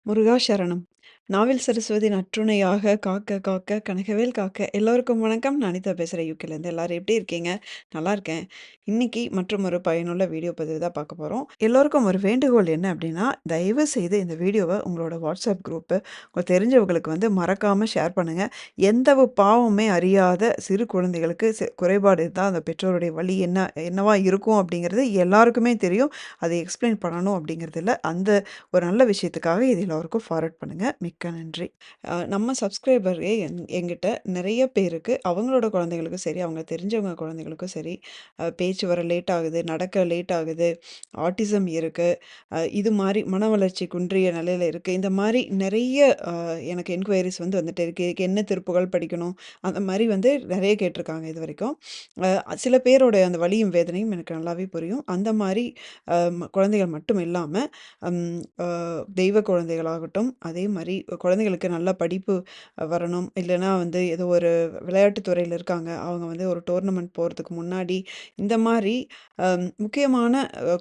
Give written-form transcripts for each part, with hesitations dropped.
முருகா சரணம். நாவில் சரஸ்வதி நற்றுணையாக காக்க காக்க கனகவேல் காக்க. எல்லோருக்கும் வணக்கம். நான் அனிதா பேசுறேன் யூகேலேருந்து. எல்லாரும் எப்படி இருக்கீங்க? நல்லா இருக்கேன். இன்னைக்கு மற்றும் ஒரு பயனுள்ள வீடியோ பதிவு தான் பார்க்க போறோம். எல்லோருக்கும் ஒரு வேண்டுகோள் என்ன அப்படின்னா, தயவு செய்து இந்த வீடியோவ உங்களோட வாட்ஸ்அப் குரூப்பு, உங்களுக்கு தெரிஞ்சவங்களுக்கு மறக்காம ஷேர் பண்ணுங்க. எந்த ஒரு பாவமே அறியாத சிறு குழந்தைகளுக்கு குறைபாடு இருந்தா அந்த பெற்றோருடைய வலி என்னவா இருக்கும் அப்படிங்கிறது எல்லாருக்குமே தெரியும். அதை எக்ஸ்பிளைன் பண்ணணும் அப்படிங்கிறது இல்ல. அந்த ஒரு நல்ல விஷயத்துக்காக இது எல்லோருக்கும் ஃபார்வர்ட் பண்ணுங்க. மிக்க நன்றி. நம்ம சப்ஸ்கிரைபரே என்கிட்ட நிறைய பேருக்கு அவங்களோட குழந்தைகளுக்கும் சரி, அவங்க தெரிஞ்சவங்க குழந்தைகளுக்கும் சரி, பேச்சு வர லேட் ஆகுது, நடக்க லேட் ஆகுது, ஆட்டிசம் இருக்கு, இது மாரி மன வளர்ச்சி குன்றிய நிலையில இருக்கு. இந்த மாரி நிறைய எனக்கு என்கொயரீஸ் வந்துட்டே இருக்கு. இதுக்கு என்ன திருப்புகள் படிக்கணும்? அந்த மாரி நிறைய கேட்டிருக்காங்க இதுவரைக்கும். சில பேரோட அந்த வலியும் வேதனையும் எனக்கு நல்லாவே புரியும். அந்த மாரி குழந்தைகள் மட்டும் இல்லாம, அம் அ தெய்வ குழந்தைகளாகட்டும், அதே மாரி குழந்தைகளுக்கு நல்ல படிப்பு வரணும். இல்லன்னா ஏதோ ஒரு விளையாட்டு துறையில இருக்காங்க. அவங்க ஒரு டோர்னமெண்ட் போறதுக்கு முன்னாடி, இந்த மாரி முக்கியமான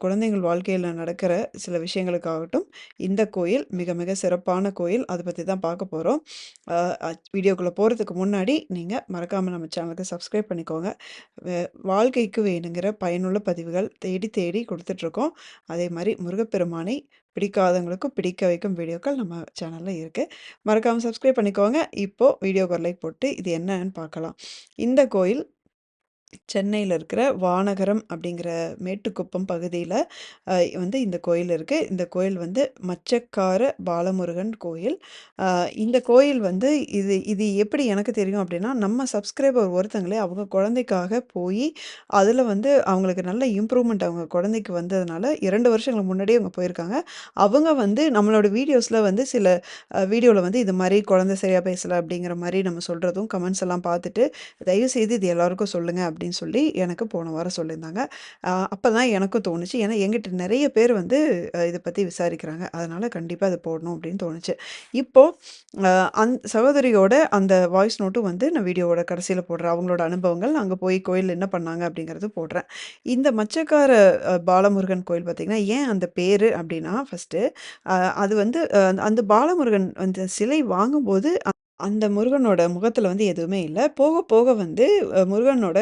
குழந்தைகள் வாழ்க்கையில நடக்கிற சில விஷயங்களுக்காகட்டும், இந்த கோயில் மிக மிக சிறப்பான கோயில். அத பத்தி தான் பார்க்க போறோம். அ அ வீடியோக்குள்ள போறதுக்கு முன்னாடி, நீங்க மறக்காம நம்ம சேனலுக்கு சப்ஸ்கிரைப் பண்ணிக்கோங்க. வ வாழ்க்கைக்கு வேணுங்கிற பயனுள்ள பதிவுகள் தேடி தேடி குடுத்துட்ருக்கோம். அதே மாரி முருகப்பெருமானை பிடிக்காதவங்களுக்கும் பிடிக்க வைக்கும் வீடியோக்கள் நம்ம சேனல்ல இருக்கு. மறக்காம சப்ஸ்கிரைப் பண்ணிக்கோங்க. இப்போ வீடியோக்கு ஒரு லைக் போட்டு இது என்னன்னு பார்க்கலாம். இந்த கோயில் சென்னையில இருக்கிற வானகரம் அப்படிங்கிற மேட்டுக்குப்பம் பகுதியில இந்த கோயில் இருக்கு. இந்த கோயில் மச்சக்கார பாலமுருகன் கோயில். அ இந்த கோயில் இது இது எப்படி எனக்கு தெரியும் அப்படின்னா, நம்ம சப்ஸ்கிரைபர் ஒருத்தங்களே அவங்க குழந்தைக்காக போயி, அதில அவங்களுக்கு நல்ல இம்ப்ரூவ்மெண்ட் அவங்க குழந்தைக்கு வந்ததுனால 2 வருஷங்களுக்கு முன்னாடியே அவங்க போயிருக்காங்க. அவங்க நம்மளோட வீடியோஸ்ல சில வீடியோல இது மாரி குழந்தை சரியா பேசல அப்படிங்கிற மாரி நம்ம சொல்றதும், கமெண்ட்ஸ் எல்லாம் பார்த்துட்டு, "தயவுசெய்து இது எல்லாருக்கும் சொல்லுங்க" அப்படின்னு சொல்லி எனக்கு போன வாரம் சொல்லியிருந்தாங்க. அப்பதான் எனக்கும் தோணுச்சு. ஏன்னா என்கிட்ட நெறைய பேர் இத பத்தி விசாரிக்கிறாங்க. அதனால கண்டிப்பா இத போடணும் அப்படின்னு தோணுச்சு. இப்போ அ சகோதரியோட அந்த வாய்ஸ் நோட்டும் நான் வீடியோவோட கடைசியில போடுறேன். அவங்களோட அனுபவங்கள், அங்க போய் கோயில்ல என்ன பண்ணாங்க அப்படிங்கிறது போடுறேன். இந்த மச்சக்கார பாலமுருகன் கோயில் பார்த்தீங்கன்னா, ஏன் அந்த பேரு அப்படின்னா, ஃபர்ஸ்ட்டு அது அந்த பாலமுருகன் சிலை வாங்கும்போது அந்த முருகனோட முகத்துல எதுவுமே இல்ல. போக போக முருகனோட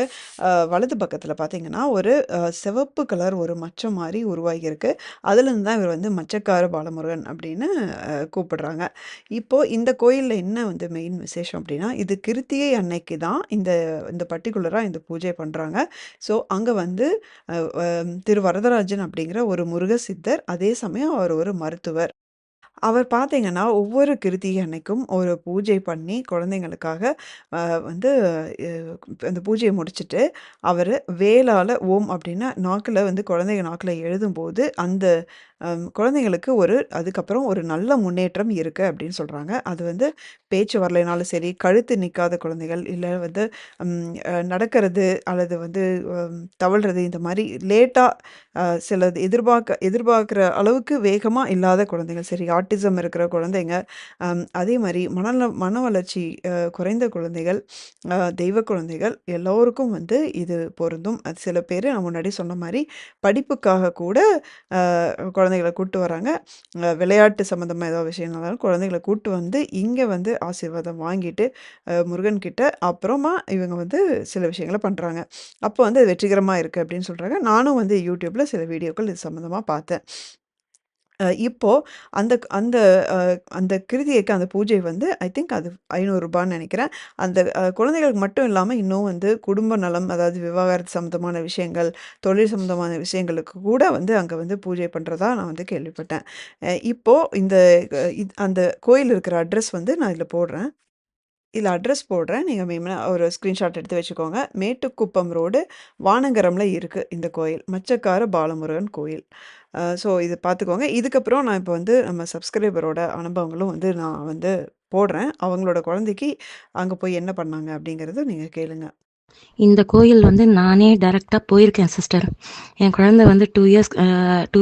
வலது பக்கத்துல பார்த்தீங்கன்னா, ஒரு சிவப்பு கலர் ஒரு மச்சம் மாரி உருவாகியிருக்கு. அதுலருந்து தான் இவர் மச்சக்கார பாலமுருகன் அப்படின்னு கூப்பிடுறாங்க. இப்போ இந்த கோயில்ல என்ன மெயின் விசேஷம் அப்படின்னா, இது கிருத்திகை அன்னைக்கு தான் இந்த இந்த பர்ட்டிகுலரா இந்த பூஜை பண்றாங்க. ஸோ அங்க அ வ திரு வரதராஜன் அப்படிங்கிற ஒரு முருக சித்தர், அதே சமயம் அவர் ஒரு மருத்துவர். அவர் பார்த்தீங்கன்னா, ஒவ்வொரு கிருத்திகை அன்னைக்கும் ஒரு பூஜை பண்ணி குழந்தைங்களுக்காக அ வந்து எ அந்த பூஜைய முடிச்சுட்டு, அவரு வேலால ஓம் அப்டின்னா நாக்குல குழந்தைங்க நாக்குல எழுதும்போது, அந்த குழந்தைங்களுக்கு அதுக்கப்புறம் ஒரு நல்ல முன்னேற்றம் இருக்கு அப்டின்னு சொல்றாங்க. அது பேச்சு வரலைனாலும் சரி, கழுத்து நிக்காத குழந்தைகள், இல்ல ம் நடக்கிறது அல்லது தவழ்றது இந்த மாரி லேட்டா சிலது எதிர்பார்க்குற அளவுக்கு வேகமா இல்லாத குழந்தைகள் சரி, ஆட்டிசம் இருக்கிற குழந்தைங்க, அதே மாரி மன வளர்ச்சி குறைந்த குழந்தைகள், தெய்வ குழந்தைகள் எல்லோருக்கும் இது பொருந்தும். அது சில பேரு நான் முன்னாடி சொன்ன மாரி படிப்புக்காக கூட குழந்தைகள கூட்டு வராங்க. விளையாட்டு சம்மந்தமா ஏதாவது விஷயம்னாலும் குழந்தைகள கூட்டு இங்க ஆசீர்வாதம் வாங்கிட்டு, முருகன் கிட்ட அப்புறமா இவங்க சில விஷயங்கள பண்றாங்க. அப்போ அது வெற்றிகரமா இருக்கு அப்படின்னு சொல்றாங்க. நானும் YouTubeல சில வீடியோக்கள் இது சம்மந்தமா பார்த்தேன். இப்போ அந்த அந்த அ அந்த கிருதிகைக்கு அந்த பூஜை ஐ திங்க் அது ரூ. 500ன்னு நெனைக்கிறேன். அந்த குழந்தைகளுக்கு மட்டும் இல்லாம இன்னும் குடும்ப நலம், அதாவது விவாகரத்து சம்மந்தமான விஷயங்கள், தொழில் சம்மந்தமான விஷயங்களுக்கு கூட அங்க பூஜை பண்றதா நான் கேள்விப்பட்டேன். இப்போ இந்த அந்த கோயில் இருக்கிற அட்ரஸ் நான் இதில போடுறேன். இதில அட்ரஸ் போடுறேன். நீங்க வேணும்னா ஒரு ஸ்கிரீன்ஷாட் எடுத்து வச்சுக்கோங்க. மேட்டுக்குப்பம் ரோடு, வானகரம்ல இருக்கு இந்த கோயில். மச்சக்கார பாலமுருகன் கோயில். ஸோ இது பார்த்துக்கோங்க. இதுக்கப்புறம் நான் இப்போ நம்ம சப்ஸ்கிரைபரோட அனுபவங்களும் நான் போடுறேன். அவங்களோட குழந்தைக்கு அங்க போய் என்ன பண்ணாங்க அப்படிங்கிறத நீங்க கேளுங்க. இந்த கோயில் நானே டைரக்ட்டா போயிருக்கேன் சிஸ்டர். என் குழந்தை 2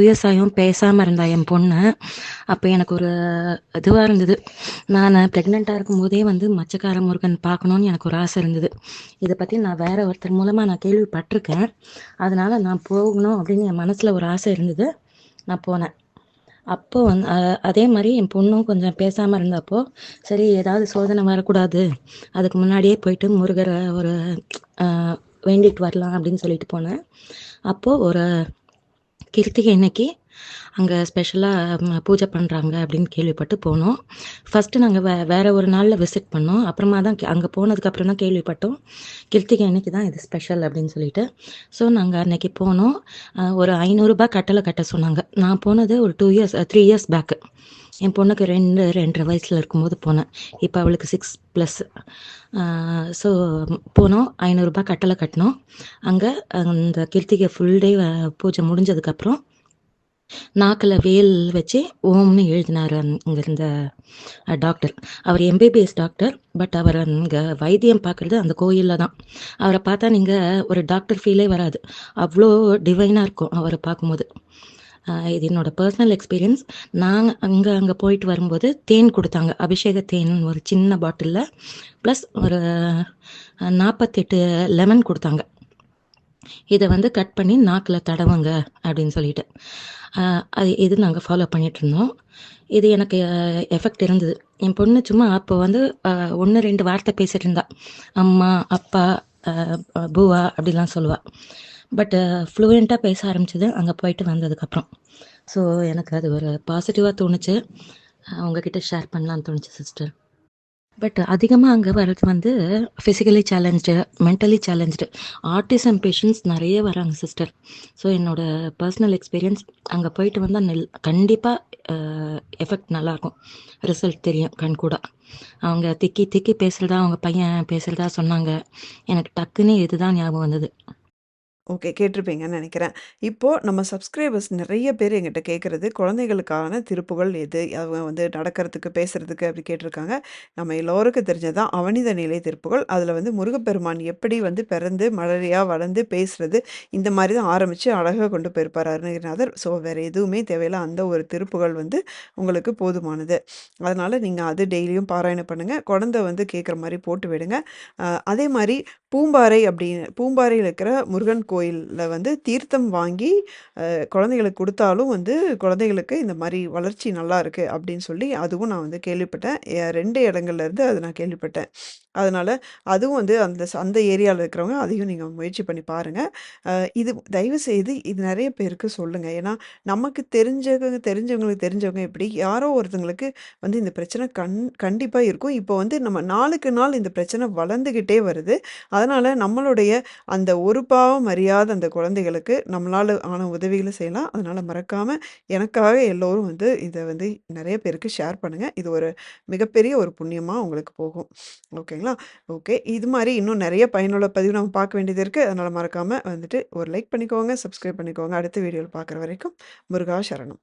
இயர்ஸ் ஆயும் பேசாம இருந்தா என் பொண்ணு. அப்ப எனக்கு ஒரு இதுவா இருந்தது. நானு பிரெக்னன்ட்டா இருக்கும்போதே மச்சக்கார முருகன் பார்க்கணும்னு எனக்கு ஒரு ஆசை இருந்தது. இத பத்தி நான் வேற ஒருத்தர் மூலமா நான் கேள்விப்பட்டுருக்கேன். அதனால நான் போகணும் அப்படின்னு என் மனசுல ஒரு ஆசை இருந்தது. நான் போனேன். அப்போ அதே மாரி என் பொண்ணும் கொஞ்சம் பேசாம இருந்தப்போ, சரி ஏதாவது சோதனை வரக்கூடாது. அதுக்கு முன்னாடியே போயிட்டு முருகர ஒரு அ வேண்டிட்டு வரலாம் அப்படின்னு சொல்லிட்டு போனேன். அப்போ ஒரு கிருத்திகை அன்னைக்கு அங்க ஸ்பெஷலா பூஜை பண்றாங்க அப்படின்னு கேள்விப்பட்டு போனோம். ஃபர்ஸ்ட்டு நாங்க வேற ஒரு நாள்ல விசிட் பண்ணோம். அப்புறமா தான் அங்க போனதுக்கப்புறம் தான் கேள்விப்பட்டோம். கிருத்திகை அன்னைக்கு தான் இது ஸ்பெஷல் அப்படின்னு சொல்லிட்டு. ஸோ நாங்க அன்னைக்கு போனோம். ஒரு ரூ. 500 கட்டள கட்ட சொன்னாங்க. நான் போனது ஒரு 2 இயர்ஸ் 3 இயர்ஸ் பேக். என் பொண்ணுக்கு 2, 2 1/2 வயசுல இருக்கும்போது போனேன். இப்ப அவளுக்கு 6 பிளஸ். ஸோ போனோம். ரூ. 500 கட்டள கட்டுனோம். அங்க அந்த கிருத்திகை ஃபுல் டே பூஜை முடிஞ்சதுக்கப்புறம் நாக்குல வேல் வச்சு ஓம்ன்னு எழுதினாரு அங்க இருந்த டாக்டர். அவர் எம்பிபிஎஸ் டாக்டர். பட் அவர் அங்க வைத்தியம் பார்க்குறது அந்த கோயில்ல தான். அவர பார்த்தா நீங்க ஒரு டாக்டர் ஃபீலே வராது. அவ்ளோ டிவைனா இருக்கும் அவர பார்க்கும்போது. இது என்னோட பர்சனல் எக்ஸ்பீரியன்ஸ். நாங்க அங்க போயிட்டு வரும்போது தேன் குடுத்தாங்க. அபிஷேக தேன் ஒரு சின்ன பாட்டில்ல. ப்ளஸ் ஒரு 48 லெமன் குடுத்தாங்க. இத வந்து கட் பண்ணி நாக்குல தடவுங்க அப்படின்னு சொல்லிட்டு. இது நாங்க ஃபாலோ பண்ணிட்டுருந்தோம். இது எனக்கு எஃபெக்ட் இருந்தது. என் பொண்ணு சும்மா அப்போ வந்து 1, 2 வார்த்தை பேசிட்டு இருந்தா. அம்மா, அப்பா, அ பூவா அப்படிலாம் சொல்லுவா. பட் ஃப்ளூயன்ட்டா பேச ஆரம்பிச்சது அங்க போயிட்டு வந்ததுக்கப்புறம். ஸோ எனக்கு அது ஒரு பாசிட்டிவா தோணுச்சு. உங்ககிட்ட ஷேர் பண்ணலான்னு தோணுச்சு சிஸ்டர். பட் அதிகமா அங்க வர்றது வந்து physically challenged, mentally challenged, autism patients நெறைய வராங்க சிஸ்டர். ஸோ என்னோட பர்சனல் எக்ஸ்பீரியன்ஸ் அங்க போயிட்டு வந்தா கண்டிப்பா அ எஃபெக்ட் நல்லாருக்கும். ரிசல்ட் தெரியும் கண்கூடா. அவங்க திக்கி திக்கி பேசுறதா, அவங்க பையன் பேசுறதா சொன்னாங்க. எனக்கு டக்குன்னு இதுதான் ஞாபகம் வந்தது. ஓகே. கேட்டிருப்பீங்கன்னு நெனைக்கிறேன். இப்போ நம்ம சப்ஸ்கிரைபர்ஸ் நெறைய பேர் என்கிட்ட கேட்கறது, குழந்தைகளுக்கான திருப்புகள் எது? அவங்க வந்து நடக்கிறதுக்கு, பேசுறதுக்கு அப்படி கேட்டிருக்காங்க. நம்ம எல்லோருக்கும் தெரிஞ்சது தான் அவனித நிலை திருப்புகள். அதில வந்து முருகப்பெருமான் எப்படி வந்து பிறந்து, மழலையா வளர்ந்து பேசுறது, இந்த மாரி தான் ஆரம்பிச்சு அழகா கொண்டு போயிருப்பார் அருணகிரிநாதர். ஸோ வேற எதுவுமே தேவையில்ல. அந்த ஒரு திருப்புகள் வந்து உங்களுக்கு போதுமானது. அதனால நீங்க அது டெய்லியும் பாராயணம் பண்ணுங்க. குழந்தை வந்து கேட்குற மாரி போட்டு விடுங்க. அதே மாரி பூம்பாறை அப்படின்னு பூம்பாறையில இருக்கிற முருகன் கோயில்ல வந்து தீர்த்தம் வாங்கி குழந்தைகளுக்கு குடுத்தாலும் வந்து குழந்தைகளுக்கு இந்த மாரி வளர்ச்சி நல்லா இருக்கு அப்படின்னு சொல்லி அதுவும் நான் வந்து கேள்விப்பட்டேன். 2 இடங்கள்ல இருந்து அத நான் கேள்விப்பட்டேன். அதனால அதுவும் வந்து அந்த ஏரியால இருக்கிறவங்க அதையும் நீங்க முயற்சி பண்ணி பாருங்க. இது தயவுசெய்து இது நெறைய பேருக்கு சொல்லுங்க. ஏன்னா நமக்கு தெரிஞ்சவங்களுக்கு தெரிஞ்சவங்க இப்படி யாரோ ஒருத்தங்களுக்கு வந்து இந்த பிரச்சனை கண்டிப்பா இருக்கும். இப்போ வந்து நம்ம நாளுக்கு நாள் இந்த பிரச்சனை வளர்ந்துகிட்டே வருது. அதனால நம்மளுடைய அந்த ஒரு பாவம் அறியாத அந்த குழந்தைகளுக்கு நம்மளால ஆன உதவிகள செய்யலாம். அதனால மறக்காம எனக்காக எல்லோரும் வந்து இத வந்து நெறைய பேருக்கு ஷேர் பண்ணுங்க. இது ஒரு மிகப்பெரிய ஒரு புண்ணியமா உங்களுக்கு போகும். ஓகேங்களா? ஓகே. இது மாரி இன்னும் நெறைய பயனுள்ள பதிவு நம்ம பார்க்க வேண்டியது இருக்கு. அதனால மறக்காம வந்துட்டு ஒரு லைக் பண்ணிக்கோங்க, சப்ஸ்கிரைப் பண்ணிக்கோங்க. அடுத்த வீடியோல பார்க்குற வரைக்கும் முருகா சரணம்.